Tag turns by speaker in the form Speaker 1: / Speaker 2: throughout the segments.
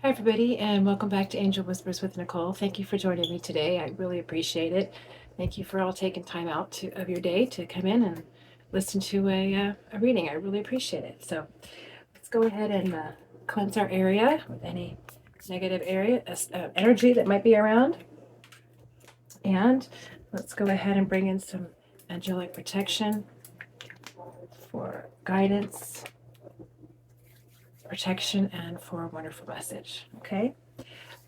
Speaker 1: Hi, everybody, and welcome back to Angel Whispers with Nicole. Thank you for joining me today. I really appreciate it. Thank you for all taking time out of your day to come in and listen to a reading. I really appreciate it. So let's go ahead and cleanse our area with any negative energy that might be around. And let's go ahead and bring in some angelic protection for guidance, protection, and for a wonderful message. Okay?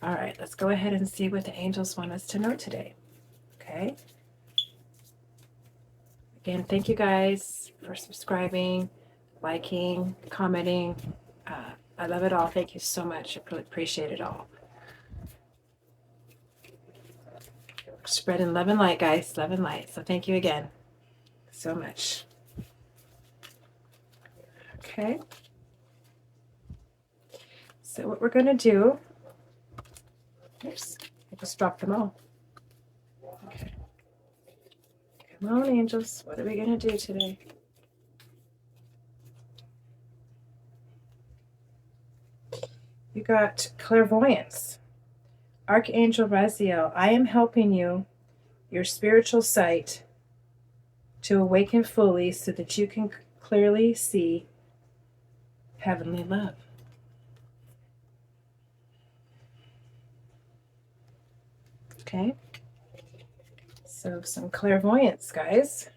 Speaker 1: All right, let's go ahead and see what the angels want us to know today. Okay? Again, thank you guys for subscribing, liking, commenting. I love it all. Thank you so much. I really appreciate it all. Spreading love and light, guys. Love and light. So thank you again so much. Okay. So what we're going to do, oops, I just dropped them all. Okay. Come on, angels. What are we going to do today? You got clairvoyance. Archangel Raziel, I am helping you, your spiritual sight, to awaken fully so that you can clearly see heavenly love. Okay? So some clairvoyance, guys.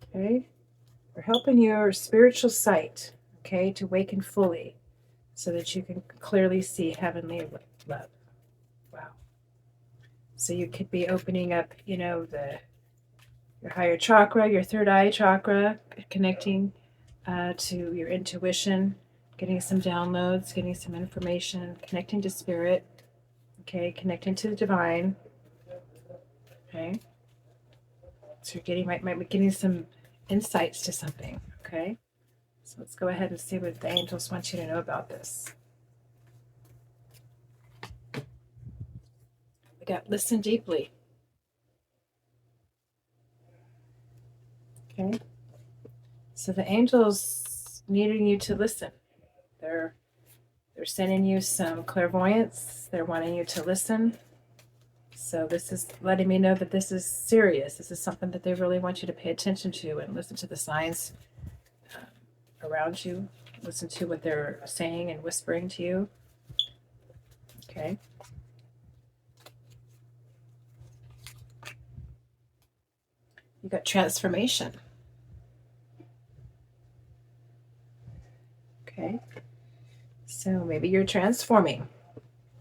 Speaker 1: Okay? We're helping your spiritual sight, okay, to awaken fully so that you can clearly see heavenly love. Wow. So you could be opening up, your higher chakra, your third eye chakra, connecting to your intuition, getting some downloads, getting some information, connecting to spirit, okay, connecting to the divine, okay. So you're might be getting some insights to something, okay. So let's go ahead and see what the angels want you to know about this. We got listen deeply. Okay. So the angels needing you to listen. They're sending you some clairvoyance. They're wanting you to listen. So this is letting me know that this is serious. This is something that they really want you to pay attention to and listen to the signs around you. Listen to what they're saying and whispering to you. Okay. You got transformation. Okay. So maybe you're transforming.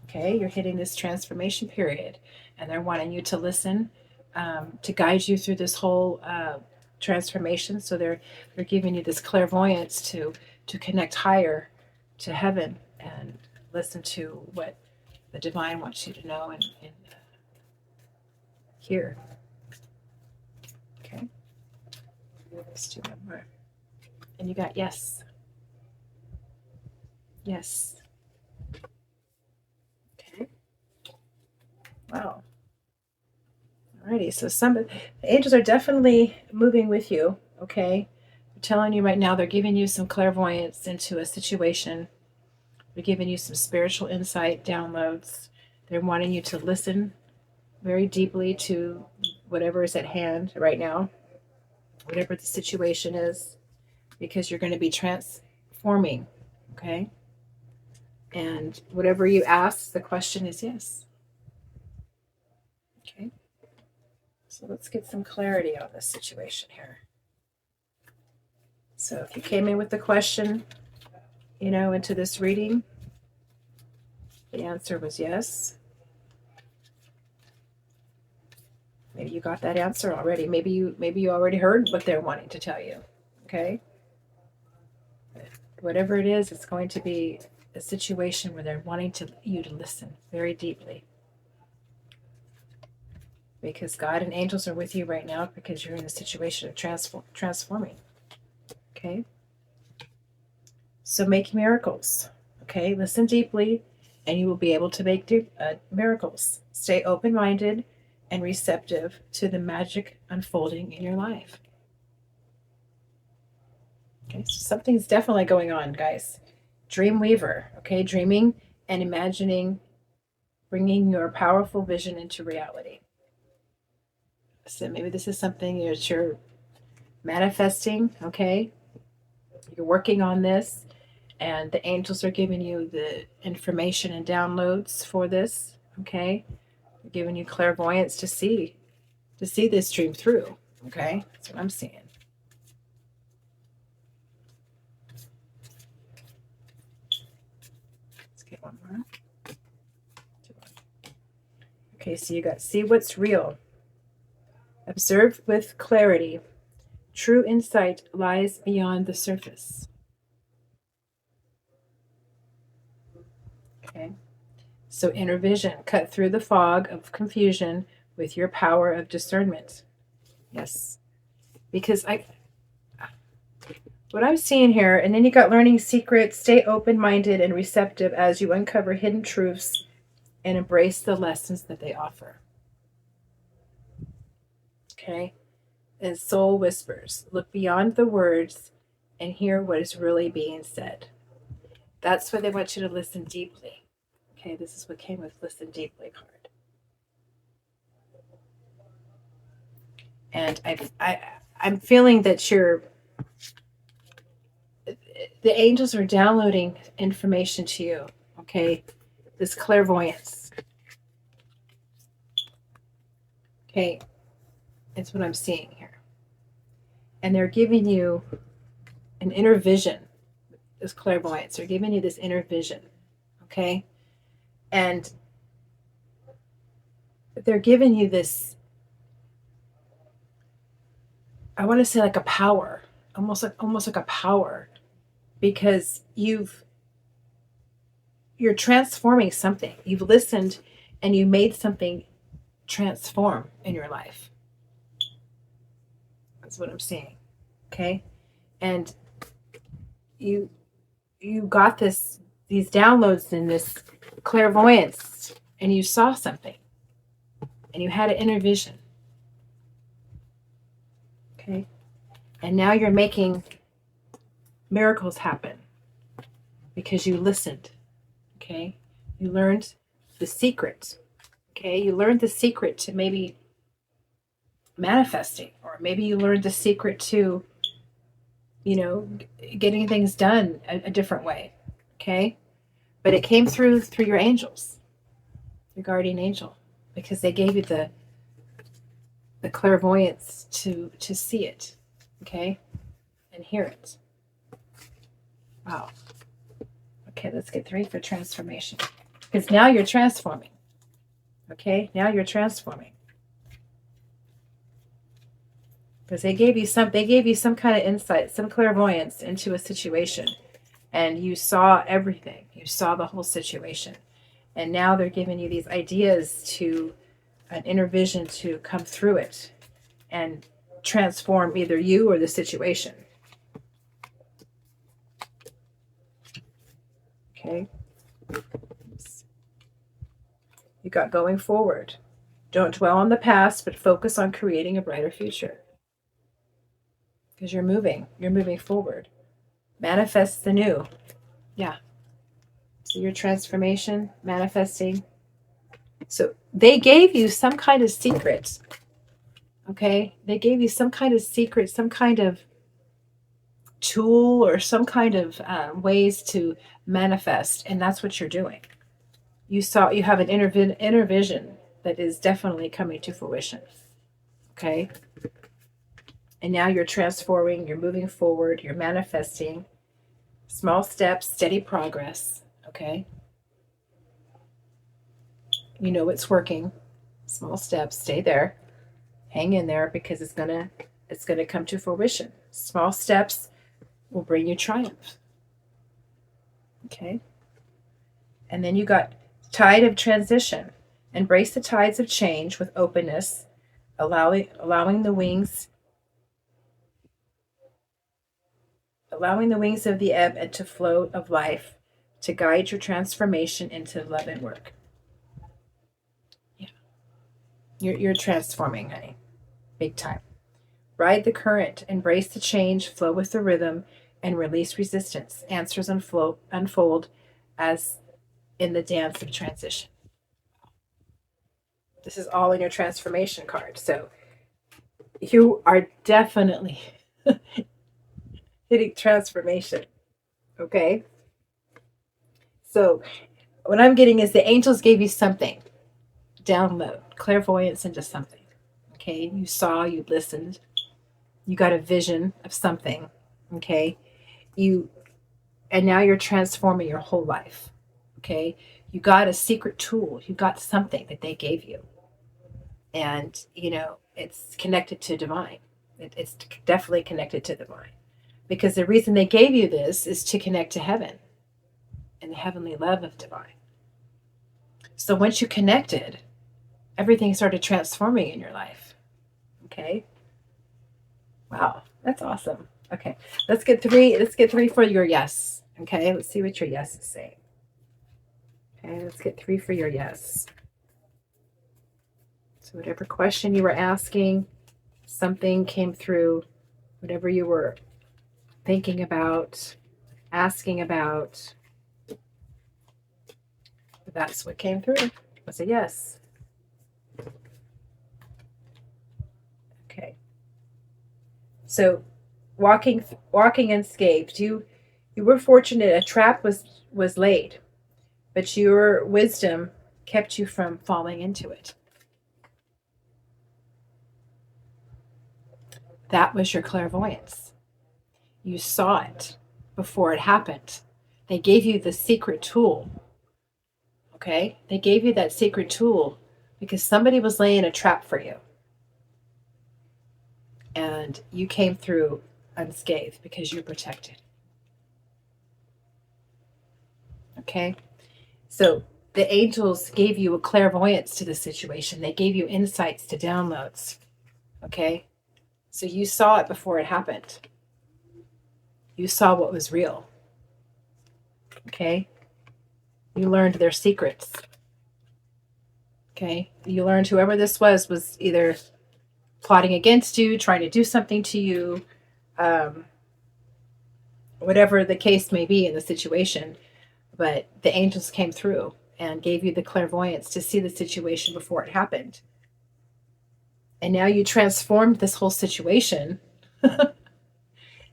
Speaker 1: Okay. You're hitting this transformation period and they're wanting you to listen to guide you through this whole transformation. So they're giving you this clairvoyance to connect higher to heaven and listen to what the divine wants you to know and hear. Okay. Let's do one more. And you got yes. Yes. Okay. Wow. Alrighty. So the angels are definitely moving with you. Okay. They're telling you right now, they're giving you some clairvoyance into a situation. They're giving you some spiritual insight, downloads. They're wanting you to listen very deeply to whatever is at hand right now, whatever the situation is, because you're going to be transforming, okay? And whatever you ask, the question is yes. Okay. So let's get some clarity on this situation here. So if you came in with the question, into this reading, the answer was yes. Maybe you got that answer already. Maybe you already heard what they're wanting to tell you. Okay? Whatever it is, it's going to be a situation where they're wanting you to listen very deeply. Because God and angels are with you right now because you're in a situation of transforming. Okay? So make miracles. Okay? Listen deeply and you will be able to make miracles. Stay open-minded and receptive to the magic unfolding in your life. Okay, so something's definitely going on, guys. dream weaver, okay? Dreaming and imagining, bringing your powerful vision into reality. So maybe this is something that you're manifesting, okay? You're working on this, and the angels are giving you the information and downloads for this, okay? They're giving you clairvoyance to see this dream through, okay? That's what I'm seeing. Let's get one more. Okay, so you got see what's real. Observe with clarity. True insight lies beyond the surface. Okay. So inner vision, cut through the fog of confusion with your power of discernment. Yes. Because what I'm seeing here, and then you got learning secrets, stay open-minded and receptive as you uncover hidden truths and embrace the lessons that they offer. Okay. And soul whispers, look beyond the words and hear what is really being said. That's why they want you to listen deeply. Okay, this is what came with listen deeply card. And I'm feeling that the angels are downloading information to you. Okay, this clairvoyance. Okay, it's what I'm seeing here. And they're giving you an inner vision. This clairvoyance, they're giving you this inner vision. Okay, and they're giving you this, I want to say like a power, almost like a power, because you're transforming something. You've listened and you made something transform in your life. That's what I'm seeing. Okay? And you got these downloads and this clairvoyance, and you saw something and you had an inner vision. Okay? And now you're making miracles happen because you listened. Okay? You learned the secret. Okay? You learned the secret to maybe manifesting, or maybe you learned the secret to, getting things done a different way. Okay? But it came through your angels, your guardian angel, because they gave you the clairvoyance to see it. Okay? And hear it. Wow. Okay, let's get 3 for transformation. Because now you're transforming. Okay? Now you're transforming. Because they gave you some kind of insight, some clairvoyance into a situation. And you saw everything. You saw the whole situation. And now they're giving you these ideas to an inner vision to come through it and transform either you or the situation. Okay. You got going forward. Don't dwell on the past, but focus on creating a brighter future. Because you're moving forward. Manifest the new. Yeah. So your transformation, manifesting. So they gave you some kind of secret. Okay? They gave you some kind of secret, some kind of tool, or some kind of ways to manifest. And that's what you're doing. You have an inner vision that is definitely coming to fruition. Okay? And now you're transforming, you're moving forward, you're manifesting. Small steps, steady progress. Okay? You know it's working. Small steps, stay there. Hang in there, because it's gonna come to fruition. Small steps will bring you triumph. Okay? And then you got tide of transition. Embrace the tides of change with openness, allowing the wings of the ebb and to flow of life to guide your transformation into love and work. Yeah. You're transforming, honey. Big time. Ride the current, embrace the change, flow with the rhythm, and release resistance. Answers unfold as in the dance of transition. This is all in your transformation card. So you are definitely hitting transformation. Okay. So what I'm getting is the angels gave you something. Download, clairvoyance into something. Okay. You saw, you listened, you got a vision of something. Okay. And now you're transforming your whole life. Okay. You got a secret tool. You got something that they gave you. And, it's connected to divine. It's definitely connected to divine. Because the reason they gave you this is to connect to heaven and the heavenly love of divine. So once you connected, everything started transforming in your life. Okay. Wow. That's awesome. Okay. Let's get three for your yes. Okay. Let's see what your yes is saying. Okay. Let's get 3 for your yes. So whatever question you were asking, something came through. Whatever you were thinking about, asking about, that's what came through. Was a yes. Okay. So walking unscathed, you were fortunate. A trap was laid, but your wisdom kept you from falling into it. That was your clairvoyance. You saw it before it happened. They gave you the secret tool. Okay? They gave you that secret tool because somebody was laying a trap for you. And you came through unscathed because you're protected. Okay? So the angels gave you a clairvoyance to the situation. They gave you insights to downloads. Okay? So you saw it before it happened. You saw what was real. Okay? You learned their secrets. Okay? You learned whoever this was either plotting against you, trying to do something to you, whatever the case may be in the situation. But the angels came through and gave you the clairvoyance to see the situation before it happened. And now you transformed this whole situation.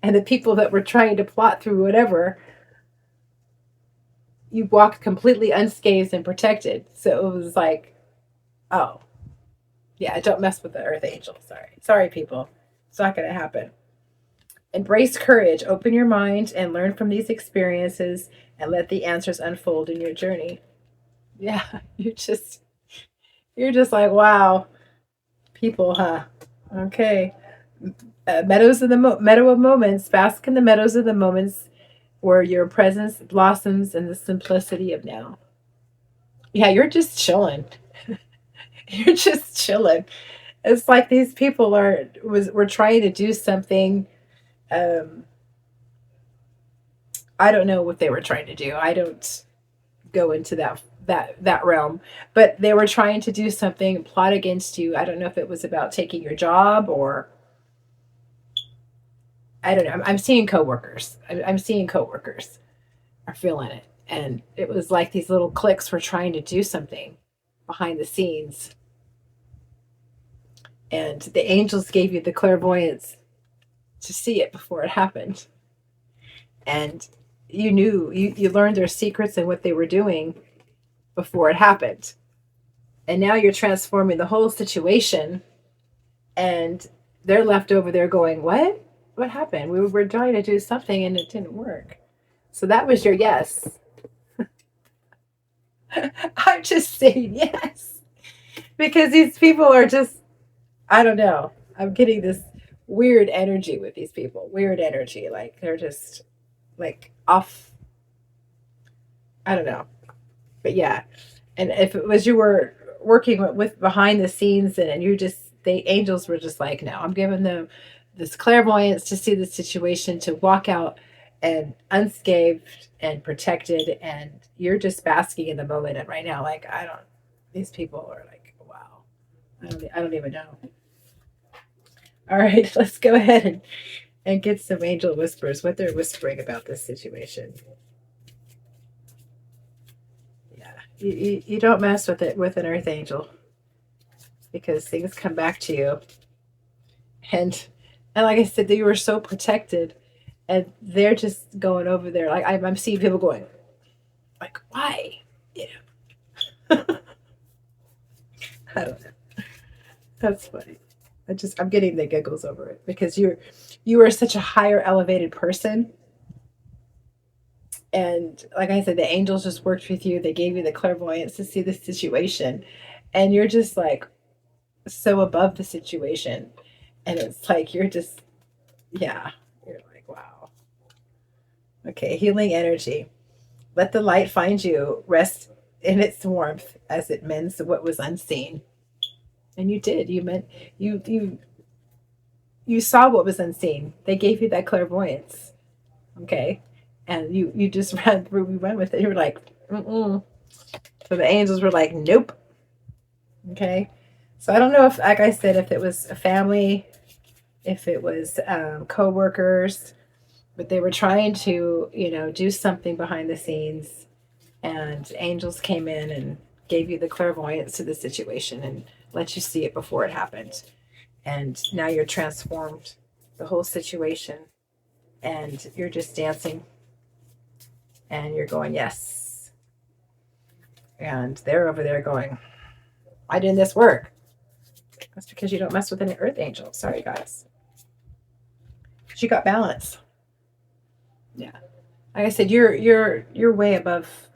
Speaker 1: And the people that were trying to plot through whatever, you walked completely unscathed and protected. So it was like, oh, yeah, don't mess with the earth angel. Sorry, people. It's not going to happen. Embrace courage. Open your mind and learn from these experiences and let the answers unfold in your journey. Yeah, you're just like, wow, people, huh? Okay. Meadow of moments. Bask in the meadows of the moments where your presence blossoms in the simplicity of now. Yeah, you're just chilling. You're just chilling. It's like these people were trying to do something. I don't know what they were trying to do. I don't go into that realm, but they were trying to do something, plot against you. I don't know if it was about taking your job or I don't know. I'm seeing coworkers. I'm seeing coworkers are feeling it, and it was like these little cliques were trying to do something behind the scenes, and the angels gave you the clairvoyance to see it before it happened, and you learned their secrets and what they were doing before it happened, and now you're transforming the whole situation, and they're left over there going, what happened? We were trying to do something and it didn't work. So that was your yes. I'm just saying yes. Because these people are just, I don't know. I'm getting this weird energy with these people. Weird energy. Like they're just like off. I don't know. But yeah. And if it was you were working with behind the scenes and the angels were just like, no, I'm giving them this clairvoyance to see the situation, to walk out and unscathed and protected, and you're just basking in the moment. And right now, like these people are like, wow, I don't even know. All right, let's go ahead and and get some angel whispers, what they're whispering about this situation. Yeah, you don't mess with it with an earth angel because things come back to you. And like I said, you were so protected, and they're just going over there. Like I'm seeing people going, like, why? You know, I don't know. That's funny. I'm getting the giggles over it because you are such a higher elevated person. And like I said, the angels just worked with you. They gave you the clairvoyance to see the situation. And you're just like so above the situation. And it's like you're just, yeah, you're like, wow. Okay, healing energy. Let the light find you. Rest in its warmth as it mends what was unseen. And you did. You meant you saw what was unseen. They gave you that clairvoyance. Okay. And you just ran through, we went with it. You were like, mm-mm. So the angels were like, nope. Okay. So I don't know if, like I said, if it was a family, if it was co-workers, but they were trying to, do something behind the scenes, and angels came in and gave you the clairvoyance to the situation and let you see it before it happened. And now you're transformed, the whole situation, and you're just dancing and you're going, yes. And they're over there going, why didn't this work? That's because you don't mess with an earth angel. Sorry, guys. She got balance. Yeah. Like I said, you're way above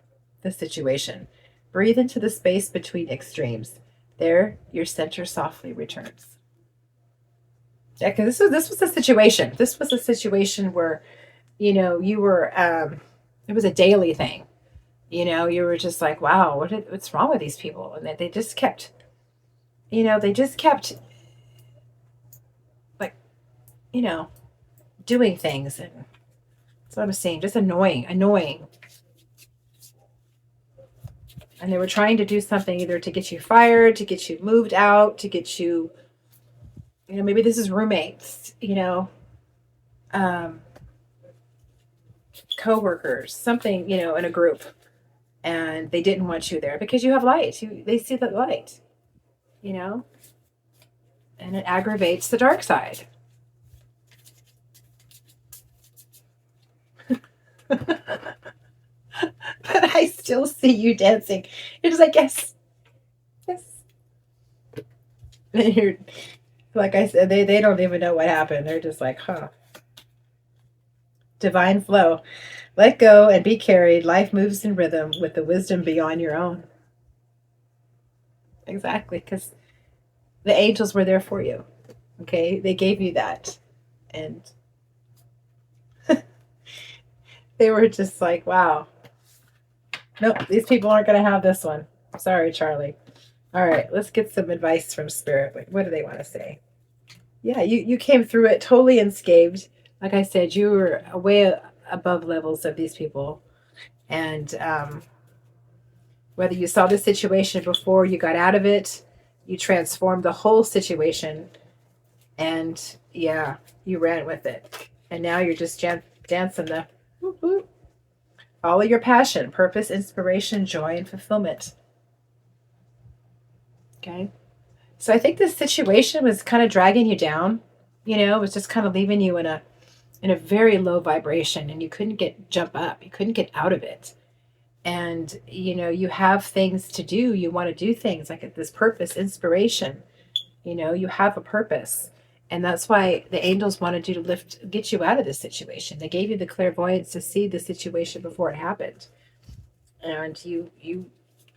Speaker 1: the situation. Breathe into the space between extremes. There, your center softly returns. Yeah, because this was a situation. This was a situation where, you were it was a daily thing. You were just like, wow, what's wrong with these people? And they just kept, they just kept like, you know, doing things, and that's what I'm saying, just annoying. And they were trying to do something either to get you fired, to get you moved out, to get you, maybe this is roommates, um, co-workers, something, in a group, and they didn't want you there because you have light. They see the light, you know, and it aggravates the dark side. But I still see you dancing. You're just like, yes, yes. And you're, like I said, they don't even know what happened. They're just like, huh. Divine flow. Let go and be carried. Life moves in rhythm with the wisdom beyond your own. Exactly, because the angels were there for you. Okay, they gave you that, and they were just like, wow. Nope, these people aren't going to have this one. Sorry, Charlie. All right, let's get some advice from Spirit. What do they want to say? Yeah, you came through it totally unscathed. Like I said, you were way above levels of these people. And whether you saw the situation before you got out of it, you transformed the whole situation. And yeah, you ran with it. And now you're just dancing the whoop, whoop. Follow your passion, purpose, inspiration, joy, and fulfillment. Okay. So I think this situation was kind of dragging you down. It was just kind of leaving you in a very low vibration, and you couldn't jump up. You couldn't get out of it. And you have things to do. You want to do things like this purpose, inspiration. You have a purpose. And that's why the angels wanted you to get you out of this situation. They gave you the clairvoyance to see the situation before it happened. And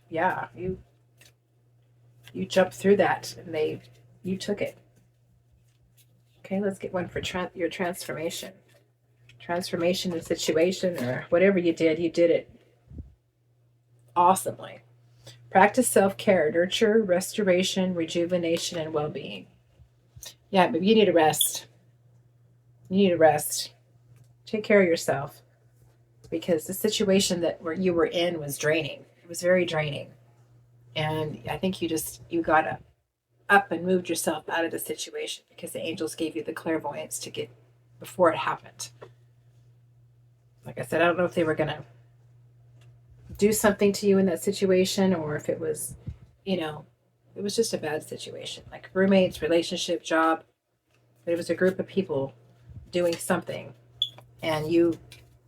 Speaker 1: yeah, you jumped through that, and you took it. Okay, let's get one for your transformation. Transformation in situation, or whatever you did it awesomely. Practice self-care, nurture, restoration, rejuvenation, and well-being. Yeah, but you need a rest. You need a rest. Take care of yourself, because the situation where you were in was draining. It was very draining. And I think you got up and moved yourself out of the situation because the angels gave you the clairvoyance to get before it happened. Like I said, I don't know if they were going to do something to you in that situation, or if it was, it was just a bad situation, like roommates, relationship, job. But it was a group of people doing something, and you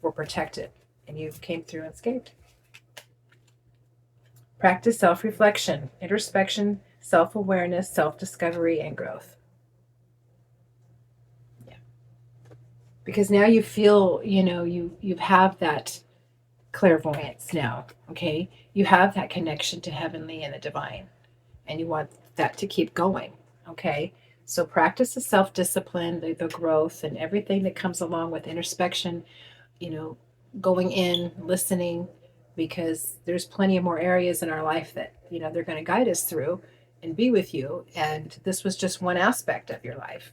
Speaker 1: were protected, and you came through unscathed. Practice self-reflection, introspection, self-awareness, self-discovery, and growth. Yeah. Because now you feel, you have that clairvoyance now, okay? You have that connection to heavenly and the divine, and you want that to keep going, okay? So practice the self-discipline, the growth, and everything that comes along with introspection, going in, listening, because there's plenty of more areas in our life that, they're going to guide us through and be with you. And this was just one aspect of your life.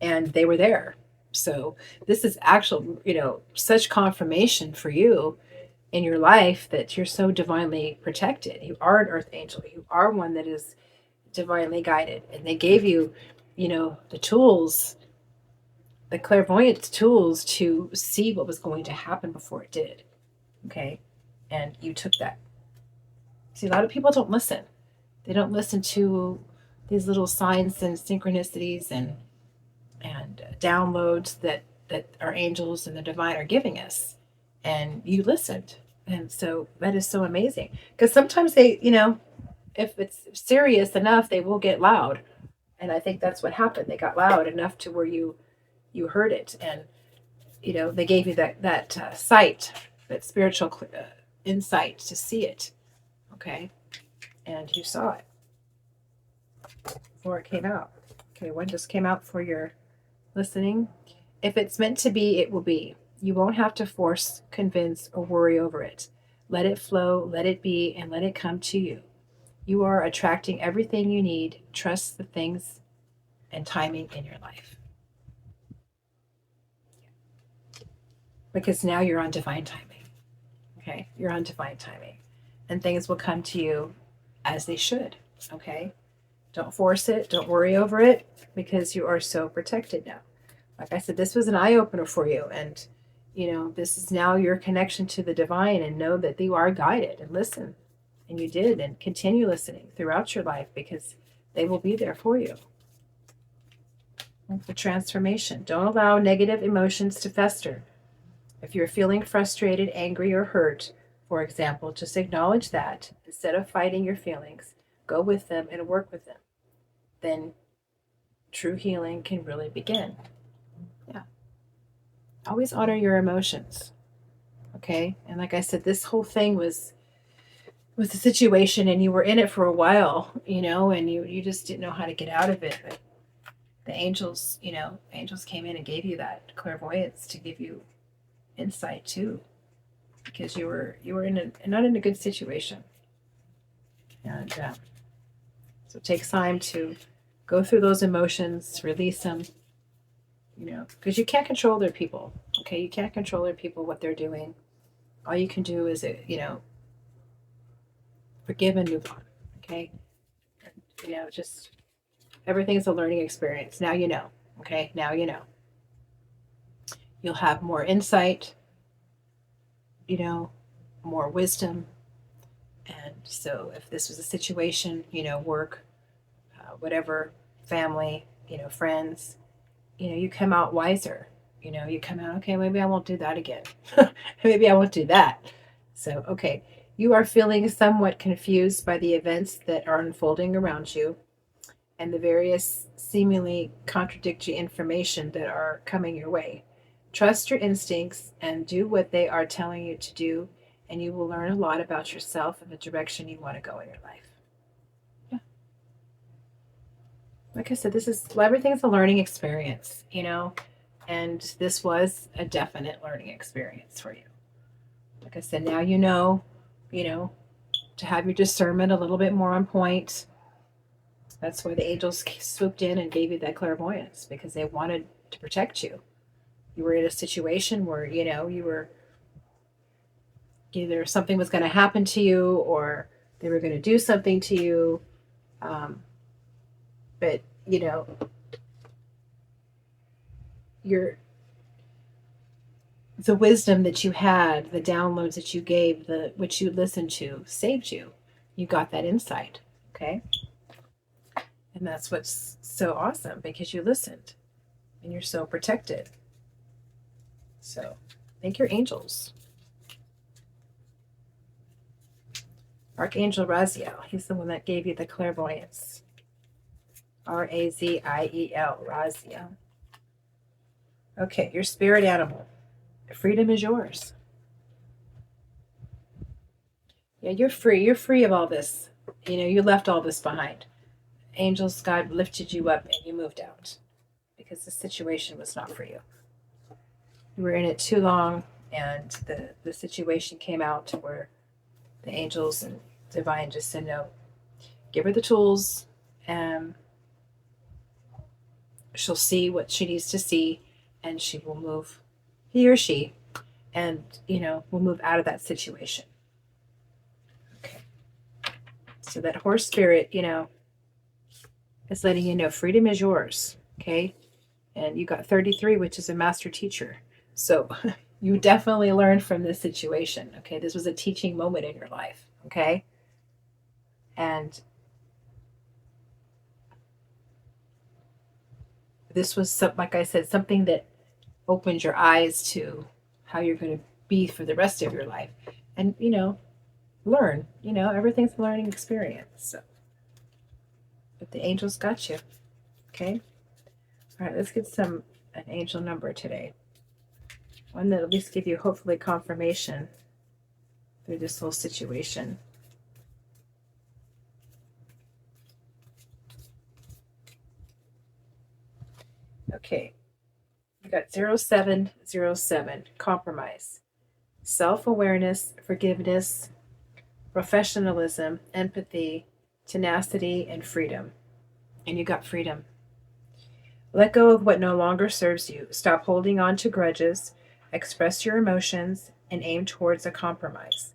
Speaker 1: And they were there. So this is actual, such confirmation for you in your life that you're so divinely protected. You are an earth angel. You are one that is divinely guided. And they gave you, the tools, the clairvoyant tools to see what was going to happen before it did. Okay. And you took that. See, a lot of people don't listen. They don't listen to these little signs and synchronicities and downloads that our angels and the divine are giving us. And you listened. And so that is so amazing. Because sometimes they, if it's serious enough, they will get loud. And I think that's what happened. They got loud enough to where you heard it. And, they gave you that sight, that spiritual insight to see it. Okay. And you saw it before it came out. Okay. One just came out for your listening. If it's meant to be, it will be. You won't have to force, convince, or worry over it. Let it flow, let it be, and let it come to you. You are attracting everything you need. Trust the things and timing in your life. Because now you're on divine timing. Okay? You're on divine timing. And things will come to you as they should. Okay? Don't force it. Don't worry over it, because you are so protected now. Like I said, this was an eye-opener for you. And, this is now your connection to the divine, and know that you are guided, and listen. And you did, and continue listening throughout your life, because they will be there for you. The transformation. Don't allow negative emotions to fester. If you're feeling frustrated, angry, or hurt, for example, just acknowledge that. Instead of fighting your feelings, go with them and work with them. Then true healing can really begin. Yeah. Always honor your emotions. Okay? And like I said, this whole thing was the situation, and you were in it for a while, and you just didn't know how to get out of it. But the angels, angels came in and gave you that clairvoyance to give you insight too, because you were not in a good situation. And so it takes time to go through those emotions, release them, because you can't control their people. Okay, you can't control their people, what they're doing. All you can do is, forgive and move on. Okay, and, just everything's a learning experience. Now you know. Okay, now you know. You'll have more insight, more wisdom. And so if this was a situation, work, whatever, family, friends, you come out wiser. You come out, okay, maybe I won't do that again. Maybe I won't do that. So, okay, you are feeling somewhat confused by the events that are unfolding around you and the various seemingly contradictory information that are coming your way. Trust your instincts and do what they are telling you to do, and you will learn a lot about yourself and the direction you want to go in your life. Yeah. Like I said, everything's a learning experience, and this was a definite learning experience for you. Like I said, now you know, to have your discernment a little bit more on point. That's why the angels swooped in and gave you that clairvoyance, because they wanted to protect you. You were in a situation where, you were either something was going to happen to you, or they were going to do something to you. But, the wisdom that you had, the downloads that you gave, the which you listened to, saved you. You got that insight, okay? And that's what's so awesome, because you listened and you're so protected. So thank your angels. Archangel Raziel, he's the one that gave you the clairvoyance. Raziel, Raziel. Okay, your spirit animal. Freedom is yours. Yeah, you're free. You're free of all this. You left all this behind. Angels, God lifted you up and you moved out because the situation was not for you. You were in it too long, and the situation came out to where the angels and divine just said, no, give her the tools, and she'll see what she needs to see, and she will move, he or she, and, will move out of that situation. Okay. So that horse spirit, is letting you know freedom is yours. Okay. And you got 33, which is a master teacher. So you definitely learned from this situation. Okay. This was a teaching moment in your life. Okay. And this was, like I said, something that opened your eyes to how you're going to be for the rest of your life. And, learn, everything's a learning experience. So, but the angels got you. Okay. All right. Let's get an angel number today. One that at least give you hopefully confirmation through this whole situation. Okay. You got 0707, compromise, self-awareness, forgiveness, professionalism, empathy, tenacity, and freedom. And you got freedom. Let go of what no longer serves you. Stop holding on to grudges. Express your emotions and aim towards a compromise.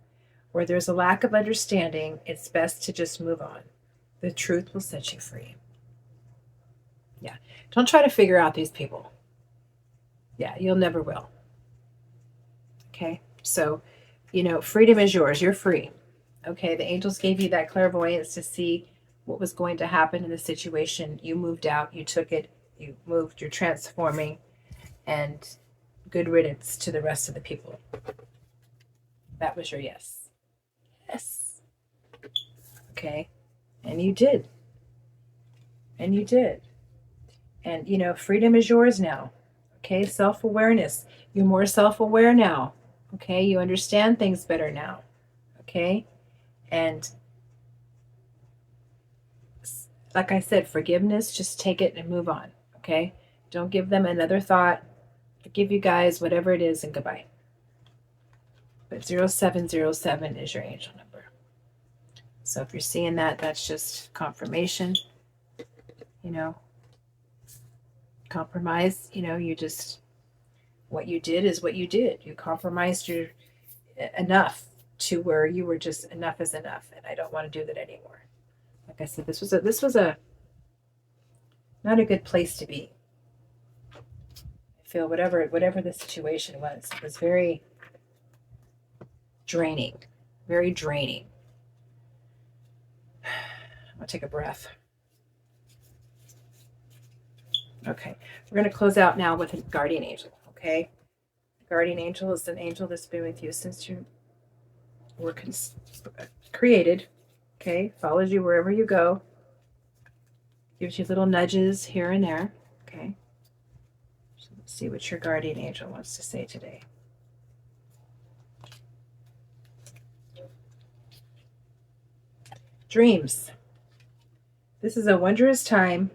Speaker 1: Where there's a lack of understanding, it's best to just move on. The truth will set you free. Yeah. Don't try to figure out these people. Yeah, you'll never will. Okay. So, freedom is yours. You're free. Okay. The angels gave you that clairvoyance to see what was going to happen in the situation. You moved out. You took it. You moved. You're transforming. And good riddance to the rest of the people. That was your yes. Yes. Okay. And you did. And you did. And, freedom is yours now. Okay. Self-awareness. You're more self-aware now. Okay. You understand things better now. Okay. And like I said, forgiveness, just take it and move on. Okay. Don't give them another thought. Forgive you guys, whatever it is, and goodbye. But 0707 is your angel number. So if you're seeing that, that's just confirmation. Compromise, you just, what you did is what you did. You compromised your enough to where you were just, enough is enough, and I don't want to do that anymore. Like I said, this was a not a good place to be. I feel whatever the situation was, it was very draining. Very draining. I'm going to take a breath. Okay. We're going to close out now with a guardian angel. Okay. The guardian angel is an angel that's been with you since you were created. Okay. Follows you wherever you go. Gives you little nudges here and there. Okay. So let's see what your guardian angel wants to say today. Dreams. This is a wondrous time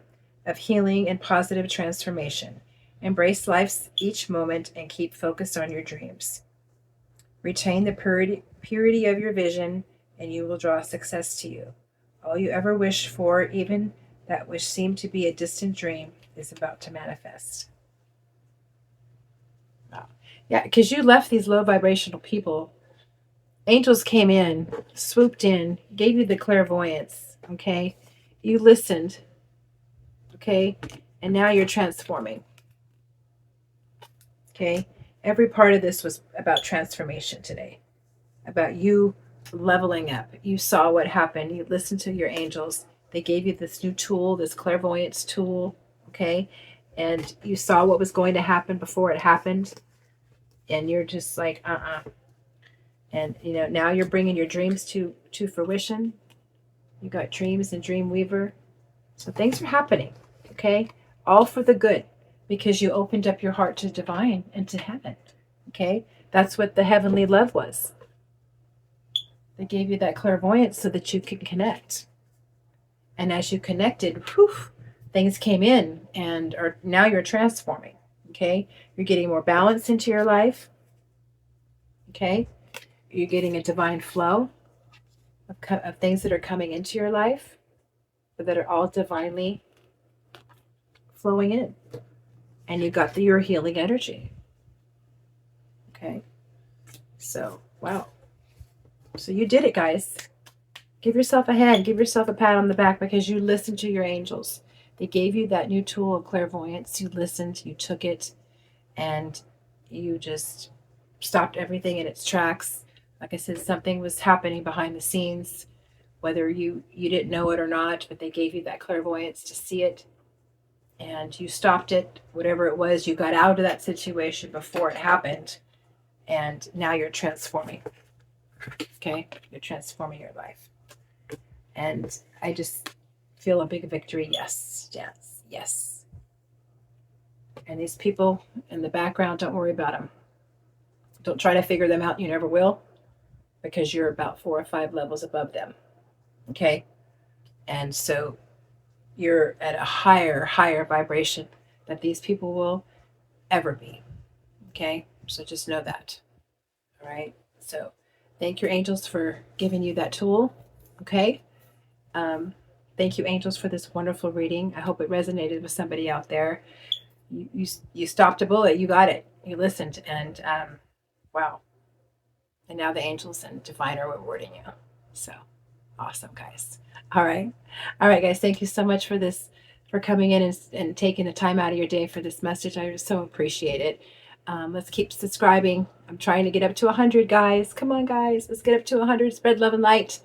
Speaker 1: of healing and positive transformation. Embrace life's each moment and keep focused on your dreams. Retain the purity of your vision, and you will draw success to you. All you ever wished for, even that which seemed to be a distant dream, is about to manifest. Wow. Yeah, because you left these low vibrational people. Angels came in, swooped in, gave you the clairvoyance. Okay. You listened. Okay. And now you're transforming. Okay? Every part of this was about transformation today, about you leveling up. You saw what happened. You listened to your angels. They gave you this new tool, this clairvoyance tool, okay? And you saw what was going to happen before it happened. And you're just like, And, now you're bringing your dreams to fruition. You got dreams and dream weaver. So things are happening, okay? All for the good, because you opened up your heart to divine and to heaven, okay? That's what the heavenly love was. They gave you that clairvoyance so that you could connect. And as you connected, things came in and now you're transforming, okay? You're getting more balance into your life, okay? You're getting a divine flow of things that are coming into your life that are all divinely flowing in. And you got your healing energy, okay? So, wow. So you did it, guys. Give yourself a hand. Give yourself a pat on the back because you listened to your angels. They gave you that new tool of clairvoyance. You listened, you took it, and you just stopped everything in its tracks. Like I said, something was happening behind the scenes, whether you didn't know it or not, but they gave you that clairvoyance to see it, and you stopped it. Whatever it was, you got out of that situation before it happened, and now you're transforming. Okay? You're transforming your life. And I just feel a big victory. Yes, yes, yes. And these people in the background, don't worry about them. Don't try to figure them out. You never will, because you're about 4 or 5 levels above them. Okay? And so you're at a higher vibration that these people will ever be. Okay? So just know that. All right? So thank your angels for giving you that tool. Okay? Thank you, angels, for this wonderful reading. I hope it resonated with somebody out there. You stopped a bullet. You got it. You listened. And wow. And now the angels and divine are rewarding you. So awesome, guys. All right. All right, guys. Thank you so much for coming in and taking the time out of your day for this message. I so appreciate it. Let's keep subscribing. I'm trying to get up to 100, guys. Come on, guys. Let's get up to 100. Spread love and light.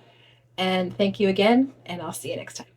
Speaker 1: And thank you again, and I'll see you next time.